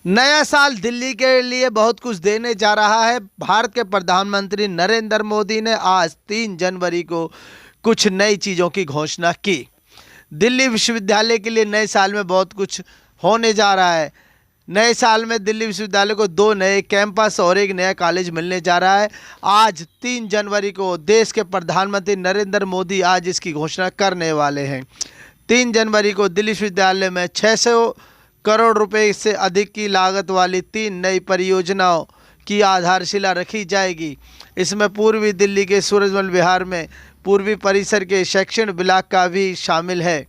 नया साल दिल्ली के लिए बहुत कुछ देने जा रहा है। भारत के प्रधानमंत्री नरेंद्र मोदी ने आज 3 जनवरी को कुछ नई चीज़ों की घोषणा की। दिल्ली विश्वविद्यालय के लिए नए साल में बहुत कुछ होने जा रहा है। नए साल में दिल्ली विश्वविद्यालय को 2 नए कैंपस और 1 नया कॉलेज मिलने जा रहा है। आज 3 जनवरी को देश के प्रधानमंत्री नरेंद्र मोदी आज इसकी घोषणा करने वाले हैं। 3 जनवरी को दिल्ली विश्वविद्यालय में 600 करोड़ रुपए से अधिक की लागत वाली 3 नई परियोजनाओं की आधारशिला रखी जाएगी। इसमें पूर्वी दिल्ली के सूरजमल विहार में पूर्वी परिसर के शैक्षणिक ब्लॉक का भी शामिल है।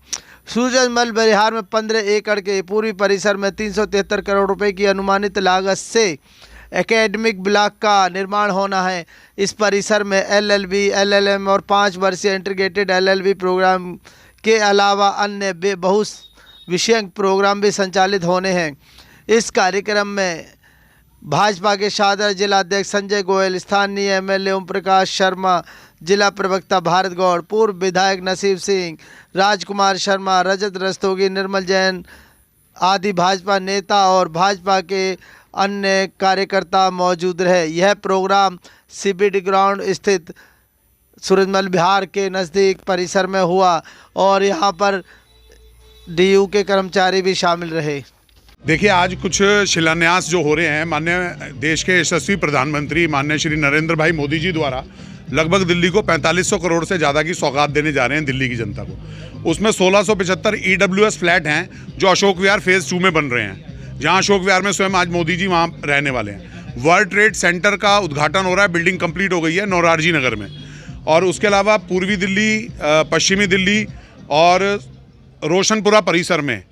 सूरजमल विहार में 15 एकड़ के पूर्वी परिसर में 373 करोड़ रुपए की अनुमानित लागत से एकेडमिक ब्लॉक का निर्माण होना है। इस परिसर में LLB, LLM और 5 वर्षीय इंटीग्रेटेड LLB प्रोग्राम के अलावा अन्य बहु विषयक प्रोग्राम भी संचालित होने हैं। इस कार्यक्रम में भाजपा के शाहदरा जिला अध्यक्ष संजय गोयल, स्थानीय MLA ओम प्रकाश शर्मा, जिला प्रवक्ता भारत गौड़, पूर्व विधायक नसीब सिंह, राजकुमार शर्मा, रजत रस्तोगी, निर्मल जैन आदि भाजपा नेता और भाजपा के अन्य कार्यकर्ता मौजूद रहे। यह प्रोग्राम CBD ग्राउंड स्थित सूरजमल विहार के नज़दीक परिसर में हुआ और यहाँ पर DU के कर्मचारी भी शामिल रहे। देखिए, आज कुछ शिलान्यास जो हो रहे हैं माननीय देश के यशस्वी प्रधानमंत्री माननीय श्री नरेंद्र भाई मोदी जी द्वारा लगभग दिल्ली को 4500 करोड़ से ज़्यादा की सौगात देने जा रहे हैं दिल्ली की जनता को। उसमें 1675 EWS फ्लैट हैं जो अशोक विहार फेज़ 2 में बन रहे हैं, जहां अशोक विहार में स्वयं आज मोदी जी वहां रहने वाले हैं। वर्ल्ड ट्रेड सेंटर का उद्घाटन हो रहा है, बिल्डिंग कंप्लीट हो गई है नौरारजी नगर में। और उसके अलावा पूर्वी दिल्ली, पश्चिमी दिल्ली और रोशनपुरा परिसर में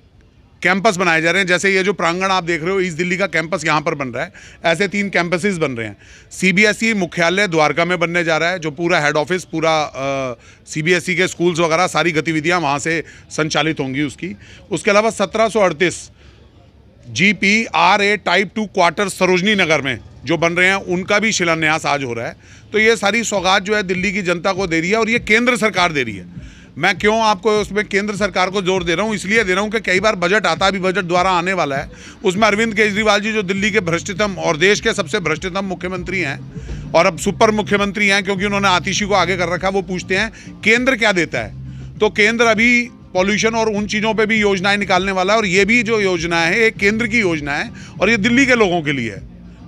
कैंपस बनाए जा रहे हैं। जैसे ये जो प्रांगण आप देख रहे हो, ईस्ट दिल्ली का कैंपस यहाँ पर बन रहा है। ऐसे 3 कैंपसेस बन रहे हैं। CBSE मुख्यालय द्वारका में बनने जा रहा है, जो पूरा हेड ऑफिस, पूरा CBSE के स्कूल्स वगैरह सारी गतिविधियाँ वहाँ से संचालित होंगी उसकी। उसके अलावा 1738 GPRA type 2 quarter Sarojini Nagar में जो बन रहे हैं, उनका भी शिलान्यास आज हो रहा है। तो ये सारी सौगात जो है दिल्ली की जनता को दे रही है और ये केंद्र सरकार दे रही है। मैं क्यों आपको उसमें केंद्र सरकार को जोर दे रहा हूँ, इसलिए दे रहा हूँ कि कई बार बजट आता है, अभी बजट द्वारा आने वाला है, उसमें अरविंद केजरीवाल जी जो दिल्ली के भ्रष्टतम और देश के सबसे भ्रष्टतम मुख्यमंत्री हैं और अब सुपर मुख्यमंत्री हैं क्योंकि उन्होंने आतिशी को आगे कर रखा, वो पूछते हैं केंद्र क्या देता है। तो केंद्र अभी पॉल्यूशन और उन चीज़ों पर भी योजनाएँ निकालने वाला है और ये भी जो योजना है एक केंद्र की योजना है और ये दिल्ली के लोगों के लिए है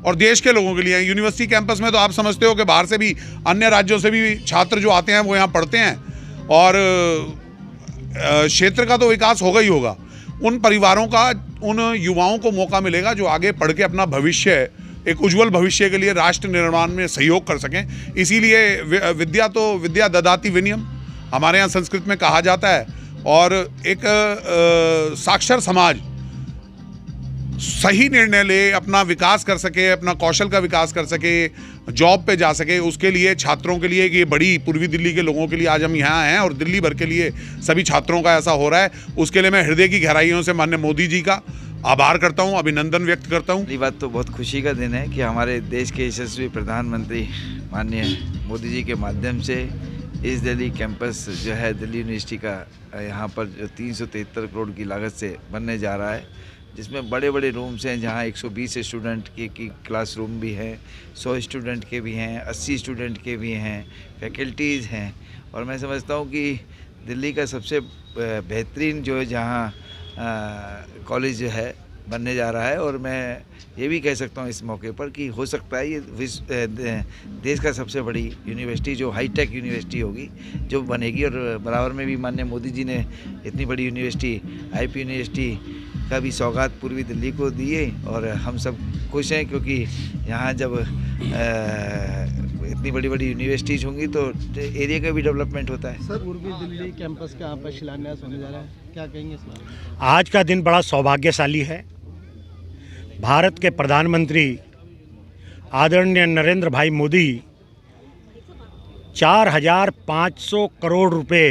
और देश के लोगों के लिए है। यूनिवर्सिटी कैंपस में तो आप समझते हो कि बाहर से भी, अन्य राज्यों से भी छात्र जो आते हैं वो यहाँ पढ़ते हैं और क्षेत्र का तो विकास होगा ही होगा। उन परिवारों का, उन युवाओं को मौका मिलेगा जो आगे पढ़ के अपना भविष्य, एक उज्जवल भविष्य के लिए राष्ट्र निर्माण में सहयोग कर सकें। इसीलिए विद्या ददाति विनयम हमारे यहाँ संस्कृत में कहा जाता है और एक साक्षर समाज सही निर्णय ले, अपना विकास कर सके, अपना कौशल का विकास कर सके, जॉब पे जा सके, उसके लिए छात्रों के लिए ये बड़ी पूर्वी दिल्ली के लोगों के लिए आज हम यहाँ हैं और दिल्ली भर के लिए सभी छात्रों का ऐसा हो रहा है। उसके लिए मैं हृदय की गहराइयों से माननीय मोदी जी का आभार करता हूँ, अभिनंदन व्यक्त करता हूँ। पहली बात तो बहुत खुशी का दिन है कि हमारे देश के यशस्वी प्रधानमंत्री माननीय मोदी जी के माध्यम से इस दिल्ली कैंपस जो है दिल्ली यूनिवर्सिटी का यहाँ पर जो 373 करोड़ की लागत से बनने जा रहा है, जिसमें बड़े बड़े रूम्स हैं जहाँ 120 स्टूडेंट की क्लासरूम भी है, 100 स्टूडेंट के भी हैं, 80 स्टूडेंट के भी हैं, फैकल्टीज़ हैं। और मैं समझता हूँ कि दिल्ली का सबसे बेहतरीन जो है जहाँ कॉलेज जो है बनने जा रहा है। और मैं ये भी कह सकता हूँ इस मौके पर कि हो सकता है ये देश का सबसे बड़ी यूनिवर्सिटी जो हाईटेक यूनिवर्सिटी होगी जो बनेगी। और बराबर में भी माननीय मोदी जी ने इतनी बड़ी यूनिवर्सिटी, IP यूनिवर्सिटी का भी सौगात पूर्वी दिल्ली को दिए और हम सब खुश हैं क्योंकि यहाँ जब इतनी बड़ी बड़ी यूनिवर्सिटीज़ होंगी तो एरिया का भी डेवलपमेंट होता है। सर, पूर्वी दिल्ली कैंपस का यहाँ पर शिलान्यास होने जा रहा है, क्या कहेंगे इस बारे में? आज का दिन बड़ा सौभाग्यशाली है। भारत के प्रधानमंत्री आदरणीय नरेंद्र भाई मोदी 4500 करोड़ रुपए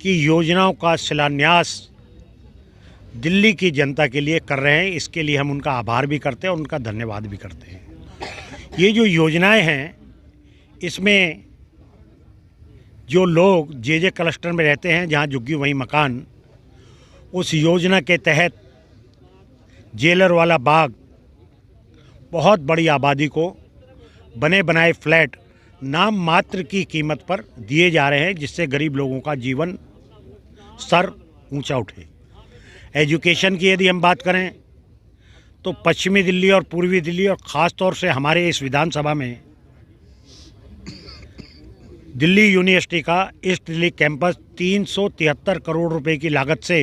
की योजनाओं का शिलान्यास दिल्ली की जनता के लिए कर रहे हैं। इसके लिए हम उनका आभार भी करते हैं और उनका धन्यवाद भी करते हैं। ये जो योजनाएं हैं, इसमें जो लोग जे क्लस्टर में रहते हैं, जहां झुग्गी वहीं मकान, उस योजना के तहत जेलर वाला बाग, बहुत बड़ी आबादी को बने बनाए फ्लैट नाम मात्र की कीमत पर दिए जा रहे हैं, जिससे गरीब लोगों का जीवन स्तर ऊंचा उठे। एजुकेशन की यदि हम बात करें तो पश्चिमी दिल्ली और पूर्वी दिल्ली और ख़ास तौर से हमारे इस विधानसभा में दिल्ली यूनिवर्सिटी का ईस्ट दिल्ली कैंपस 373 करोड़ रुपए की लागत से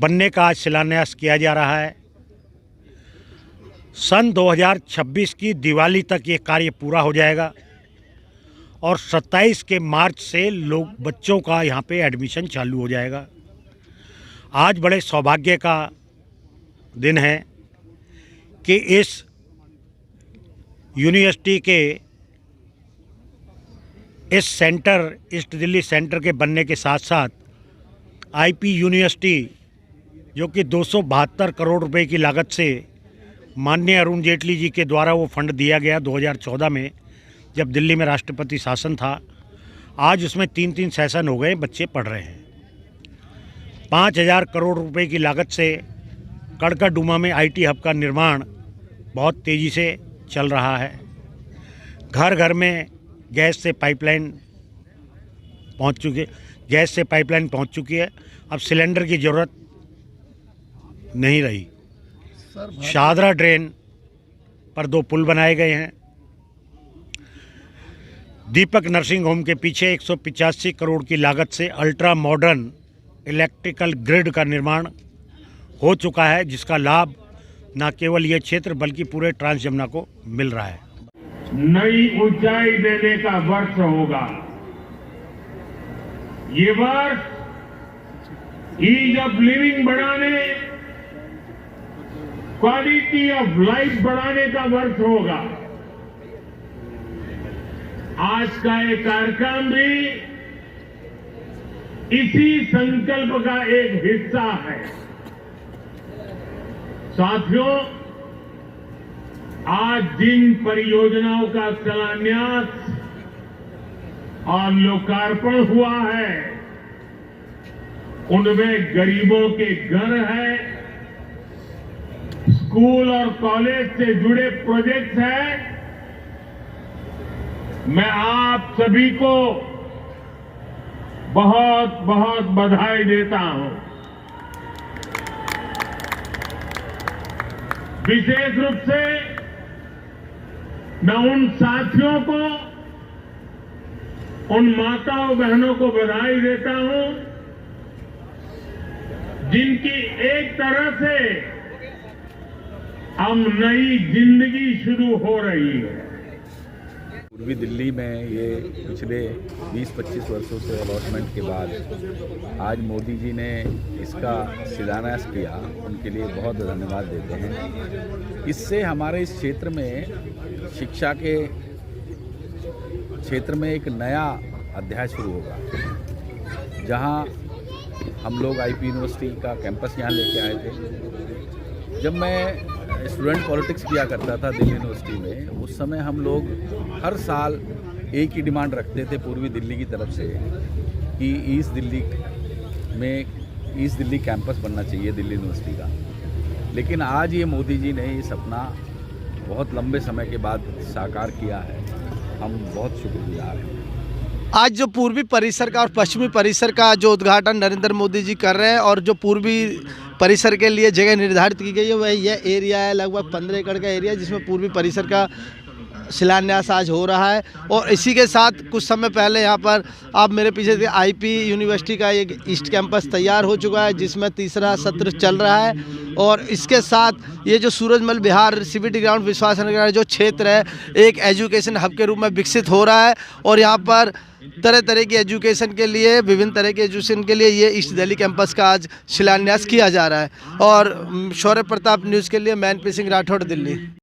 बनने का आज शिलान्यास किया जा रहा है। सन 2026 की दिवाली तक ये कार्य पूरा हो जाएगा और 27 के मार्च से बच्चों का यहाँ पे एडमिशन चालू हो जाएगा। आज बड़े सौभाग्य का दिन है कि इस यूनिवर्सिटी के इस सेंटर ईस्ट दिल्ली सेंटर के बनने के साथ साथ आईपी यूनिवर्सिटी, जो कि 272 करोड़ रुपए की लागत से माननीय अरुण जेटली जी के द्वारा वो फंड दिया गया 2014 में, जब दिल्ली में राष्ट्रपति शासन था, आज उसमें 3-3 सेशन हो गए, बच्चे पढ़ रहे हैं। 5000 करोड़ रुपए की लागत से कड़कड़डूमा में आईटी हब का निर्माण बहुत तेज़ी से चल रहा है। घर घर में गैस से पाइपलाइन पहुंच चुकी है। अब सिलेंडर की ज़रूरत नहीं रही। शाहदरा ड्रेन पर 2 पुल बनाए गए हैं। दीपक नर्सिंग होम के पीछे 185 करोड़ की लागत से अल्ट्रा मॉडर्न इलेक्ट्रिकल ग्रिड का निर्माण हो चुका है, जिसका लाभ न केवल ये क्षेत्र बल्कि पूरे ट्रांस यमुना को मिल रहा है। नई ऊंचाई देने का वर्ष होगा ये वर्ष। ईज ऑफ लिविंग बढ़ाने, क्वालिटी ऑफ लाइफ बढ़ाने का वर्ष होगा। आज का ये कार्यक्रम भी इसी संकल्प का एक हिस्सा है। साथियों, आज जिन परियोजनाओं का शिलान्यास और लोकार्पण हुआ है, उनमें गरीबों के घर हैं, स्कूल और कॉलेज से जुड़े प्रोजेक्ट्स हैं। मैं आप सभी को बहुत बहुत बधाई देता हूं। विशेष रूप से मैं उन साथियों को, उन माताओं बहनों को बधाई देता हूं जिनकी एक तरह से अब नई जिंदगी शुरू हो रही है। पूर्वी दिल्ली में ये पिछले 20-25 वर्षों से अलॉटमेंट के बाद आज मोदी जी ने इसका शिलान्यास किया, उनके लिए बहुत धन्यवाद देते हैं। इससे हमारे इस क्षेत्र में, शिक्षा के क्षेत्र में एक नया अध्याय शुरू होगा। जहां हम लोग आईपी यूनिवर्सिटी का कैंपस यहाँ लेके आए थे। जब मैं स्टूडेंट पॉलिटिक्स किया करता था दिल्ली यूनिवर्सिटी में, उस समय हम लोग हर साल एक ही डिमांड रखते थे पूर्वी दिल्ली की तरफ से कि ईस्ट दिल्ली कैंपस बनना चाहिए दिल्ली यूनिवर्सिटी का। लेकिन आज ये मोदी जी ने ये सपना बहुत लंबे समय के बाद साकार किया है। हम बहुत शुक्रगुजार हैं। आज जो पूर्वी परिसर का और पश्चिमी परिसर का जो उद्घाटन नरेंद्र मोदी जी कर रहे हैं और जो पूर्वी परिसर के लिए जगह निर्धारित की गई है, वह यह एरिया है, लगभग 15 एकड़ का एरिया, जिसमें पूर्वी परिसर का शिलान्यास आज हो रहा है। और इसी के साथ कुछ समय पहले यहाँ पर आप मेरे पीछे से आईपी यूनिवर्सिटी का एक ईस्ट कैंपस तैयार हो चुका है, जिसमें तीसरा सत्र चल रहा है। और इसके साथ ये जो सूरजमल विहार सीबीटी ग्राउंड विश्वास नगर जो क्षेत्र है, एक एजुकेशन हब के रूप में विकसित हो रहा है। और यहाँ पर तरह तरह की एजुकेशन के लिए, विभिन्न तरह के एजुकेशन के लिए ये ईस्ट दिल्ली कैंपस का आज शिलान्यास किया जा रहा है। और शौर्य प्रताप न्यूज़ के लिए मैं एनपी सिंह राठौड़, दिल्ली।